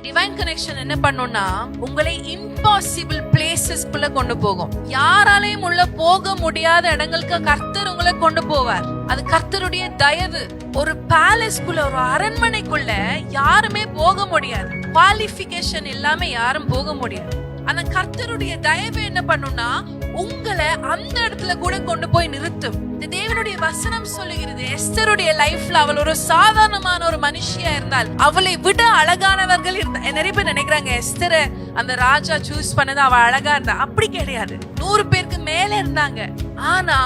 Divine connection என்ன பண்ணும்னா உங்களை இம்பாசிபிள் பிளேசஸ்க்குள்ள கொண்டு போகும். யாராலையும் உள்ள போக முடியாத இடங்களுக்கு கர்த்தர் உங்களை கொண்டு போவார். அது கர்த்தருடைய தயவு. ஒரு பேலஸ்க்குள்ள, ஒரு அரண்மனைக்குள்ள யாருமே போக முடியாது. குவாலிஃபிகேஷன் இல்லாம யாரும் போக முடியாது. ஆனா கர்த்தருடைய தயவு என்ன பண்ணும்னா உங்களை அந்த இடத்துல கூட கொண்டு போய் நிறுத்தும். இந்த தேவனுடைய வசனம் சொல்லுகிறது, எஸ்தருடைய லைஃப்ல அவள் ஒரு சாதாரணமான ஒரு மனுஷியா இருந்தால் அவளை விட அழகானவர்கள் இருந்தா. நிறைய பேர் நினைக்கிறாங்க எஸ்தரை அந்த ராஜா சூஸ் பண்ணது அவ அழகா இருந்தா. அப்படி கிடையாது. 100 பேருக்கு மேல இருந்தாங்க. ஆனா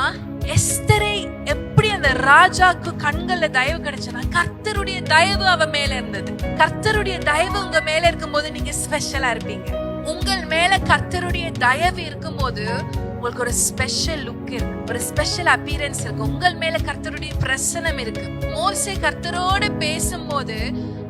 எஸ்தரை எப்படி அந்த ராஜாக்கு கண்கள்ல தயவு கிடைச்சனா கர்த்தருடைய தயவு அவ மேல இருந்தது. கர்த்தருடைய தயவு உங்க மேல இருக்கும்போது நீங்க ஸ்பெஷலா இருப்பீங்க. உங்கள் மேல கர்த்தருடைய தயவு இருக்கும்போது உங்களுக்கு ஒரு ஸ்பெஷல் லுக் இருக்கு, ஒரு ஸ்பெஷல் அப்பியரன்ஸ் இருக்கு. உங்கள் மேல கர்த்தருடைய பிரசன்னம் இருக்கு. மோசே கர்த்தரோட பேசும்போது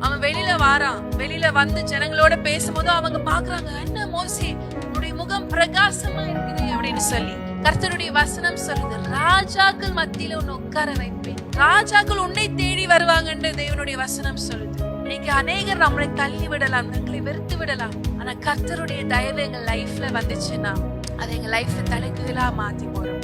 அவன் வெளியில வாரான். வெளியில வந்து ஜனங்களோட பேசும்போது அவங்க பாக்குறாங்க, என்ன மோசே உன்னுடைய முகம் பிரகாசமா இருக்குது அப்படின்னு சொல்லி. கர்த்தருடைய வசனம் சொல்லுது, ராஜாக்கள் மத்தியில உன்னை உட்கார வைப்பேன், ராஜாக்கள் உன்னை தேடி வருவாங்கன்னு தேவனுடைய வசனம் சொல்லுது. இன்னைக்கு அநேகர் நம்மளை தள்ளி விடலாம், எங்களை வெறுத்து விடலாம். ஆனா கர்த்தருடைய தயவு எங்க லைஃப்ல வந்துச்சுன்னா அது எங்க லைஃப்ல தலைகீழா மாத்தி போறோம்.